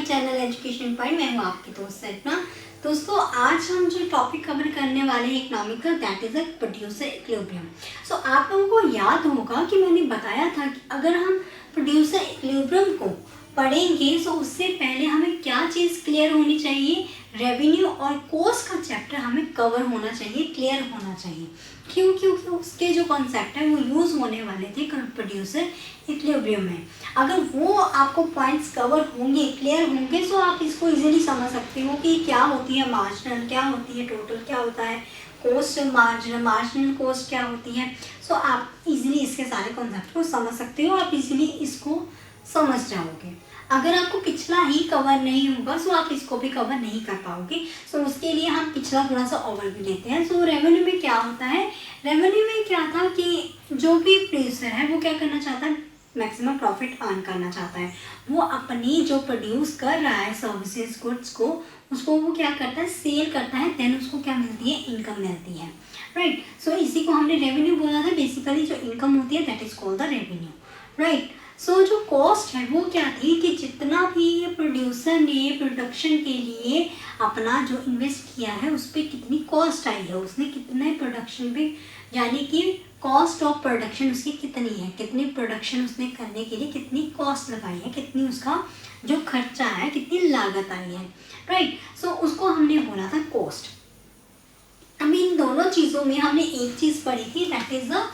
Channel education point. मैं हूँ आपकी दोस्त सपना। दोस्तों, आज हम जो टॉपिक कवर करने वाले हैं इकोनॉमिक का, that is a producer equilibrium. So आप लोगों को याद होगा कि मैंने बताया था कि अगर हम प्रोड्यूसर इक्विलिब्रियम को पढ़ेंगे तो उससे पहले हमें क्या चीज़ क्लियर होनी चाहिए, रेवेन्यू और कॉस्ट का चैप्टर हमें कवर होना चाहिए, क्लियर होना चाहिए। क्यों? क्योंकि उसके जो कॉन्सेप्ट है वो यूज़ होने वाले थे प्रोड्यूसर इक्विलिब्रियम में। अगर वो आपको पॉइंट्स कवर होंगे, क्लियर होंगे, तो आप इसको इजीली समझ सकते हो कि क्या होती है मार्जिनल, क्या होती है टोटल, क्या होता है कॉस्ट, मार्जिनल कॉस्ट क्या होती है। सो आप इजीली इसके सारे कॉन्सेप्ट को समझ सकते हो, आप इजीली इसको समझ जाओगे। अगर आपको पिछला ही कवर नहीं होगा तो आप इसको भी कवर नहीं कर पाओगे। सो उसके लिए हम पिछला थोड़ा सा ओवरव्यू लेते हैं। सो रेवेन्यू में क्या होता है, रेवेन्यू में क्या था कि जो भी प्रोड्यूसर है वो क्या करना चाहता है, मैक्सिमम प्रॉफिट अर्न करना चाहता है। वो अपनी जो प्रोड्यूस कर रहा है सर्विसेज गुड्स को, उसको वो क्या करता है, सेल करता है, देन उसको क्या मिलती है, इनकम मिलती है। राइट। सो इसी को हमने रेवेन्यू बोला था। बेसिकली जो इनकम होती है that is called the revenue. Right. So जो कॉस्ट है वो क्या थी कि जितना भी प्रोड्यूसर ने प्रोडक्शन के लिए अपना जो इन्वेस्ट किया है उस पर कितनी कॉस्ट आई है, उसने कितने प्रोडक्शन पे, यानी कि कॉस्ट ऑफ प्रोडक्शन उसकी कितनी है, कितनी प्रोडक्शन उसने करने के लिए कितनी कॉस्ट लगाई है, कितनी उसका जो खर्चा है, कितनी लागत आई है। राइट। सो उसको हमने बोला था कॉस्ट। अब इन दोनों चीज़ों में हमने एक चीज़ पढ़ी थी, that is the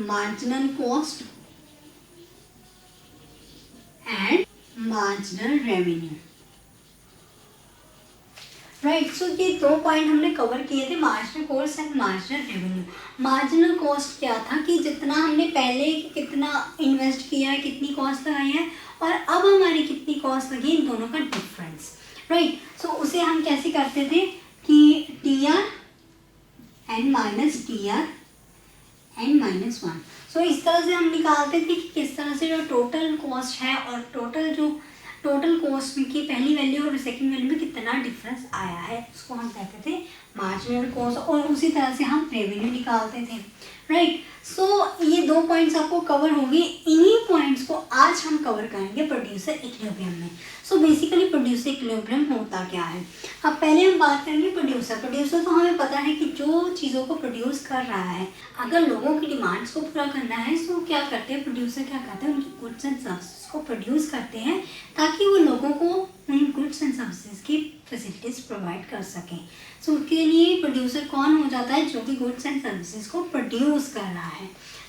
marginal cost and marginal revenue. Right. So ये दो पॉइंट हमने कवर किए थे, marginal cost and marginal revenue. Marginal cost क्या था कि जितना हमने पहले कितना इन्वेस्ट किया है, कितनी कॉस्ट लगाई है और अब हमारी कितनी कॉस्ट लगी, इन दोनों का डिफरेंस। राइट। सो उसे हम कैसे करते थे कि T R N minus T R N minus one. So इस तरह से हम निकालते थे कि किस तरह से जो टोटल कॉस्ट है और टोटल कॉस्ट की पहली वैल्यू और सेकंड वैल्यू में कितना डिफरेंस आया है, उसको हम कहते थे मार्जिनल कॉस्ट। और उसी तरह से हम रेवेन्यू निकालते थे। राइट। सो ये दो पॉइंट्स आपको कवर होंगे। इन्हीं पॉइंट्स को आज हम कवर करेंगे प्रोड्यूसर इक्विलिब्रियम में। सो बेसिकली प्रोड्यूसर इक्विलिब्रियम होता क्या है। अब पहले हम बात करेंगे प्रोड्यूसर तो हमें पता है कि जो चीज़ों को प्रोड्यूस कर रहा है, अगर लोगों की डिमांड्स को पूरा करना है तो क्या करते हैं प्रोड्यूसर, क्या करते हैं उनकी गुड्स एंड सर्विसेज को प्रोड्यूस करते हैं ताकि वो लोगों को उन गुड्स एंड सर्विसेज की फैसिलिटीज़ प्रोवाइड कर सकें। सो उसके लिए प्रोड्यूसर कौन हो जाता है, जो कि गुड्स एंड सर्विसेज को प्रोड्यूस कर रहा है।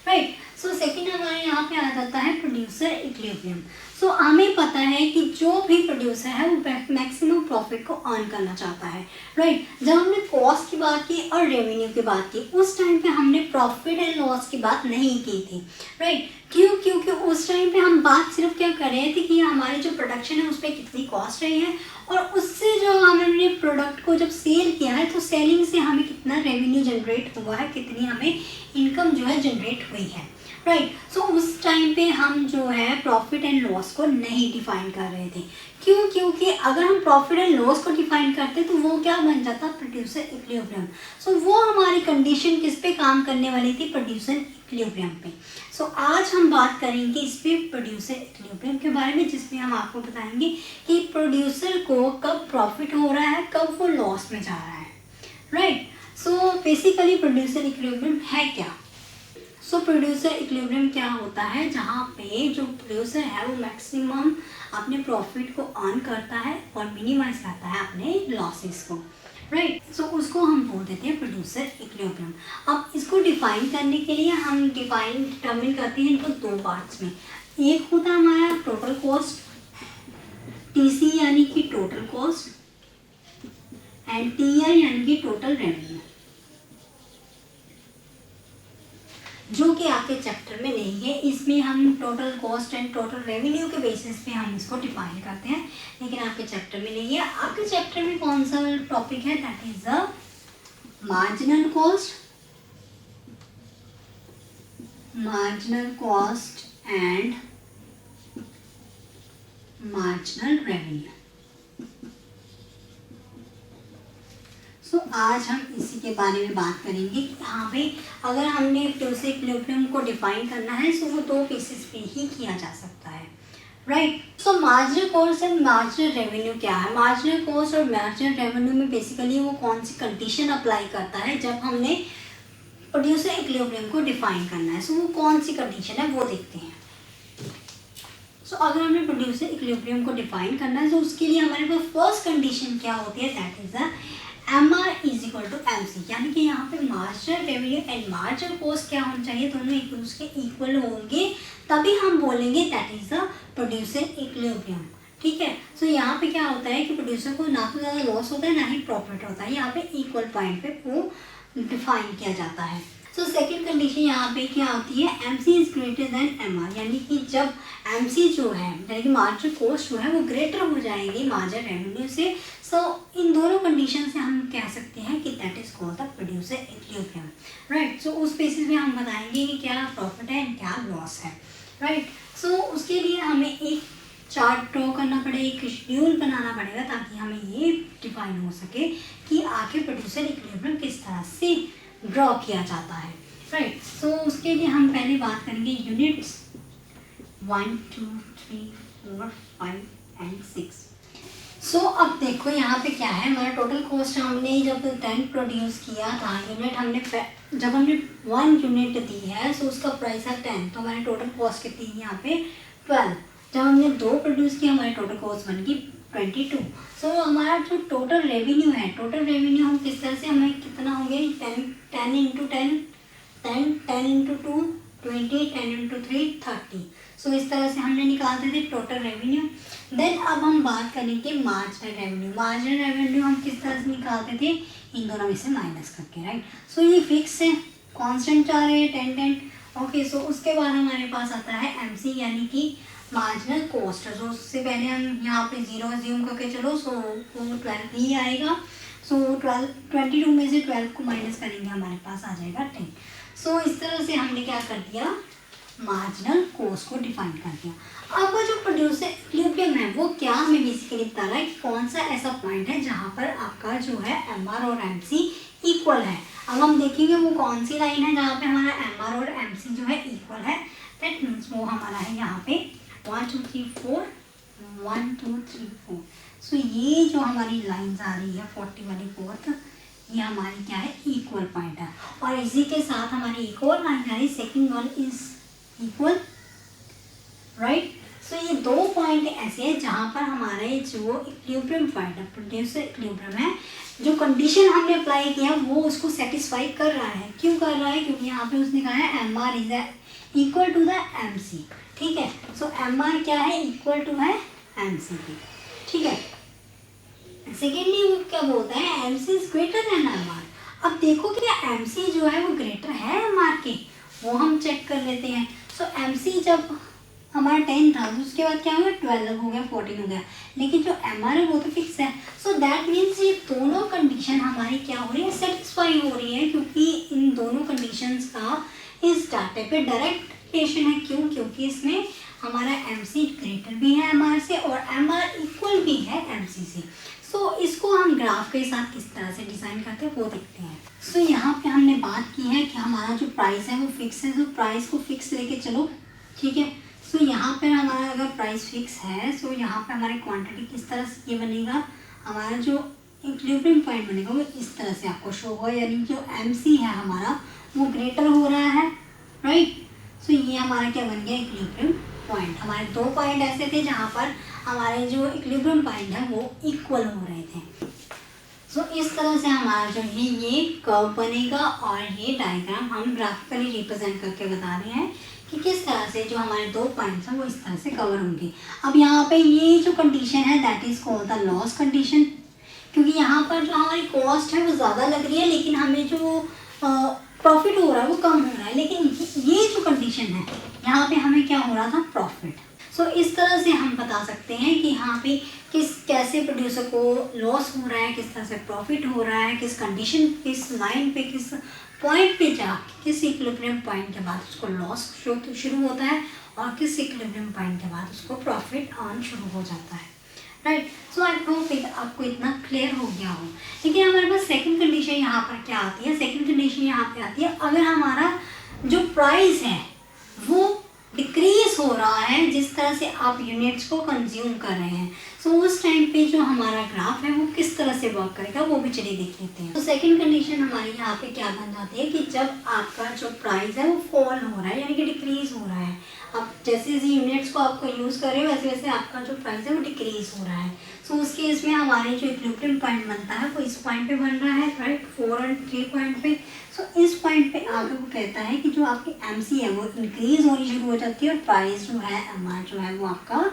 राइट। सो सेकंड हमारे यहाँ पे आ जाता है प्रोड्यूसर इक्विलिब्रियम। सो हमें पता है कि जो भी प्रोड्यूसर है वो मैक्सिमम प्रॉफिट को अर्न करना चाहता है। राइट। जब हमने कॉस्ट की बात की और रेवेन्यू की बात की, उस टाइम पे हमने प्रॉफिट एंड लॉस की बात नहीं की थी। राइट। क्यों? क्योंकि उस टाइम पे हम बात सिर्फ क्या कर रहे थे कि हमारी जो प्रोडक्शन है उस पर कितनी कॉस्ट रही है और उससे जो हमने प्रोडक्ट को जब सेल किया है तो सेलिंग से हमें कितना रेवेन्यू जनरेट हुआ है, कितनी हमें इनकम जो है जनरेट हुई है। राइट। सो उस टाइम पे हम जो है प्रॉफिट एंड लॉस को नहीं डिफाइन कर रहे थे। क्यों? क्योंकि अगर हम प्रॉफिट एंड लॉस को डिफाइन करते तो वो क्या बन जाता, प्रोड्यूसर इक्विलिब्रियम। सो वो हमारी कंडीशन किस पे काम करने वाली थी, प्रोड्यूसर इक्विलिब्रियम पे। सो आज हम बात करेंगे इस पे प्रोड्यूसर इक्विलिब्रियम के बारे में, जिसमें हम आपको बताएंगे कि प्रोड्यूसर को कब प्रॉफिट हो रहा है, कब वो लॉस में जा रहा है। Right. So basically producer equilibrium है क्या। सो प्रोड्यूसर इक्विलिब्रियम क्या होता है, जहाँ पे जो प्रोड्यूसर है वो मैक्सिमम अपने प्रॉफिट को अर्न करता है और मिनिमाइज करता है अपने लॉसेस को। राइट। सो उसको हम बोल देते हैं प्रोड्यूसर इक्विलिब्रियम। अब इसको डिफाइन करने के लिए हम डिटर्मिन करते हैं इनको दो पार्ट्स में। एक होता है हमारा टोटल कॉस्ट, टीसी यानी कि टोटल कॉस्ट, एंड टीआर यानी कि टोटल रेवेन्यू, जो कि आपके चैप्टर में नहीं है। इसमें हम total cost and total revenue के बेसिस पे हम इसको डिफाइन करते हैं, लेकिन आपके चैप्टर में नहीं है। आपके चैप्टर में कौन सा टॉपिक है, that is the marginal cost and marginal revenue. So आज हम इसी के बारे में बात करेंगे कि हाँ भाई, अगर हमने प्रोड्यूसर इक्विलिब्रियम को डिफाइन करना है तो वो दो बेसिस पे ही किया जा सकता है। Right. So marginal cost and marginal revenue क्या है? मार्जिनल कॉस्ट और मार्जिनल रेवेन्यू में बेसिकली वो कौन सी कंडीशन अप्लाई करता है जब हमने प्रोड्यूसर इक्विलिब्रियम को डिफाइन करना है। सो वो कौन सी कंडीशन है वो देखते हैं। सो अगर हमने प्रोड्यूसर इक्विलिब्रियम को डिफाइन करना है तो उसके लिए हमारे पास फर्स्ट कंडीशन क्या होती है, that is the MR is equal to MC, यानी कि यहाँ पे marginal revenue and marginal cost क्या होना चाहिए, दोनों एक दूसरे के इक्वल होंगे, तभी हम बोलेंगे that is the producer equilibrium. ठीक है। सो यहाँ पे क्या होता है कि प्रोड्यूसर को ना तो ज़्यादा लॉस होता है ना ही प्रॉफिट होता है, यहाँ पे इक्वल पॉइंट पे वो डिफाइन किया जाता है। सो सेकेंड कंडीशन यहाँ पे क्या होती है, MC is greater than MR, यानी कि जब MC जो है यानी कि मार्जिनल कॉस्ट जो है वो ग्रेटर हो जाएगी मार्जिनल रेवेन्यू से। सो इन दोनों कंडीशन से हम कह सकते हैं कि that is called the producer equilibrium, right. So उस बेसिस में हम बताएंगे कि क्या प्रॉफिट है एंड क्या लॉस है, राइट। सो उसके लिए हमें एक चार्ट ड्रॉ करना पड़ेगा, एक शेड्यूल बनाना पड़ेगा ताकि हमें ये डिफाइन हो सके कि आखिर प्रोड्यूसर इक्विलिब्रियम किस तरह से ड्रॉ किया जाता है, राइट। सो उसके लिए हम पहले बात करेंगे यूनिट्स 1 2 3 4 5 एंड 6। सो अब देखो यहाँ पे क्या है, हमारा टोटल कॉस्ट हमने जब 10 प्रोड्यूस किया था यूनिट, हमने जब हमने 1 यूनिट दी है सो उसका प्राइस है 10, तो हमारी टोटल कॉस्ट कितनी है यहाँ पे 12। जब हमने 2 प्रोड्यूस किया हमारी टोटल कॉस्ट बन गई 22। सो हमारा जो टोटल रेवेन्यू है, टोटल रेवेन्यू हम किस तरह से, हमें कितना होंगे 10 इंटू 10 10 10 इंटू 2 20 10 इंटू 3 30। सो इस तरह से हमने निकालते थे टोटल रेवेन्यू। देन अब हम बात करेंगे मार्जिनल रेवेन्यू। मार्जिनल रेवेन्यू हम किस तरह से निकालते थे, इन दोनों में से माइनस करके, राइट। सो ये फिक्स है, कांस्टेंट जा रहे हैं 10 10। ओके, सो उसके बाद हमारे पास आता है MC यानी कि मार्जिनल कॉस्ट। सो उससे पहले हम यहाँ पे 0 अज्यूम करके चलो, सो वो 12 ही आएगा। सो 22 में से 12 को माइनस करेंगे हमारे पास आ जाएगा 10। सो इस तरह से हमने क्या कर दिया, मार्जिनल कॉस्ट को डिफाइन कर दिया। अब जो प्रोड्यूसर इक्विलिब्रियम है वो क्या हमें बेसिकली बता रहा है कि कौन सा ऐसा पॉइंट है जहाँ पर आपका जो है MR और MC इक्वल है। अब हम देखेंगे वो कौन सी लाइन है जहाँ पे हमारा MR और MC जो है इक्वल है। दैट मीन्स वो हमारा है यहाँ पे 1 2 3 4 1 2 3 4। सो ये जो हमारी लाइन्स आ रही है 40 वाली फोर्थ, ये हमारी क्या है, इक्वल पॉइंट है। और इसी के साथ हमारी एक और लाइन आ रही, second one is equal, right. So ये 2 पॉइंट ऐसे हैं जहाँ पर हमारे जो इक्विलिब्रियम पॉइंट है, प्रोड्यूसर इक्विलिब्रियम है, जो कंडीशन हमने अप्लाई किया वो उसको सेटिस्फाई कर रहा है। क्यों कर रहा है, क्योंकि यहाँ पे उसने कहा है MR is equal to the MC। ठीक है। सो MR क्या है, इक्वल टू है MC की। ठीक है। सेकेंडली वो क्या बोलता है, MC is greater than MR। अब देखो क्या MC जो है वो ग्रेटर है MR के, वो हम चेक कर लेते हैं। सो MC जब हमारा 10 था तो उसके बाद क्या हो गया, 12 हो गया, 14 हो गया, लेकिन जो MR है वो तो फिक्स है। सो दैट मीन्स ये दोनों कंडीशन हमारी क्या हो रही है, सेटिस्फाई हो रही है, क्योंकि इन दोनों कंडीशंस का इस डाटा पे डायरेक्ट रिलेशन है। क्यों, क्योंकि इसमें हमारा MC ग्रेटर भी है MR से और MR इक्वल भी है MC से। सो इसको हम ग्राफ के साथ किस तरह से डिज़ाइन करते हैं वो देखते हैं। सो यहाँ पे हमने बात की है कि हमारा जो प्राइस है वो फिक्स है, तो प्राइस को फिक्स लेके चलो। ठीक है। सो यहाँ पर हमारा अगर प्राइस फिक्स है, सो यहाँ पे हमारी क्वांटिटी किस तरह से ये बनेगा, हमारा जो इक्विलिब्रियम पॉइंट बनेगा वो इस तरह से आपको शो होगा, यानी जो MC है हमारा वो ग्रेटर हो रहा है, राइट। सो ये हमारा क्या बन गया, इक्विलिब्रियम पॉइंट। हमारे 2 पॉइंट ऐसे थे जहाँ पर हमारे जो इक्विलिब्रियम पॉइंट है वो इक्वल हो रहे थे। सो इस तरह से हमारा जो है ये कर्व बनेगा और ये डायग्राम हम ग्राफिकली रिप्रेजेंट करके बता रहे हैं कि किस तरह से जो हमारे 2 पॉइंट्स हैं वो इस तरह से कवर होंगे। अब यहाँ पे ये जो कंडीशन है that is called the loss condition, क्योंकि यहाँ पर जो हमारी कॉस्ट है वो ज़्यादा लग रही है लेकिन हमें जो प्रॉफिट हो रहा है वो कम हो रहा है, लेकिन ये जो कंडीशन है यहाँ पे हमें क्या हो रहा था, प्रॉफिट। सो इस तरह से हम बता सकते हैं कि यहाँ पे कैसे प्रोड्यूसर को लॉस हो रहा है, किस तरह से प्रॉफिट हो रहा है, किस कंडीशन, किस लाइन पे, किस पॉइंट पे जाके, किस इक्विलिब्रियम पॉइंट के बाद उसको लॉस शुरू होता है और किस इक्विलिब्रियम पॉइंट के बाद उसको प्रॉफिट अर्न शुरू हो जाता है, राइट। सो आई होप आपको इतना क्लियर हो गया हो। लेकिन हमारे पास सेकंड कंडीशन यहाँ पर क्या आती है, सेकंड कंडीशन यहाँ पे आती है, अगर हमारा जो प्राइस है वो डिक्रीज डिक्रीज हो रहा है जिस तरह से आप यूनिट्स को कंज्यूम कर रहे हैं। सो उस टाइम पे जो हमारा ग्राफ है वो किस तरह से वर्क करेगा वो भी चलिए देख लेते हैं। तो सेकंड कंडीशन हमारी यहाँ पे क्या बन जाती है कि जब आपका जो प्राइस है वो फॉल हो रहा है यानी कि डिक्रीज हो रहा है। अब जैसे जैसे यूनिट्स को आपको यूज़ कर रहे हो वैसे वैसे आपका जो प्राइस है वो डिक्रीज हो रहा है। सो उस केस में हमारे जो इक्विलिब्रियम पॉइंट बनता है वो इस पॉइंट पे बन रहा है, राइट, 4 और 3 पॉइंट पे। सो इस पॉइंट पे आगे वो कहता है कि जो आपकी एमसी है वो इंक्रीज होनी शुरू हो जाती है और प्राइस जो है एमआर जो है वो आपका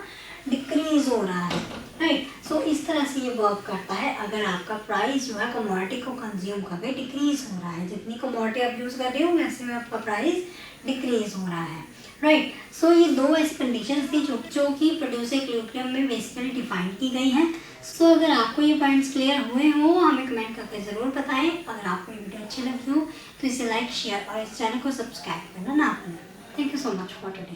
डिक्रीज हो रहा है, राइट। सो इस तरह से ये वर्क करता है। अगर आपका प्राइस जो है कमोडिटी को कंज्यूम करके डिक्रीज हो रहा है, जितनी कमोडिटी आप यूज़ कर रहे हो वैसे में आपका प्राइस डिक्रीज हो रहा है, राइट। सो ये दो ऐसी कंडीशंस थी जो कि प्रोड्यूसर इक्विलिब्रियम में बेसिकली डिफाइन की गई हैं। सो अगर आपको ये पॉइंट्स क्लियर हुए हो हमें कमेंट करके ज़रूर बताएं। अगर आपको ये वीडियो अच्छी लगी हो तो इसे लाइक, शेयर और इस चैनल को सब्सक्राइब करना ना भूलें। Thank you so much for today.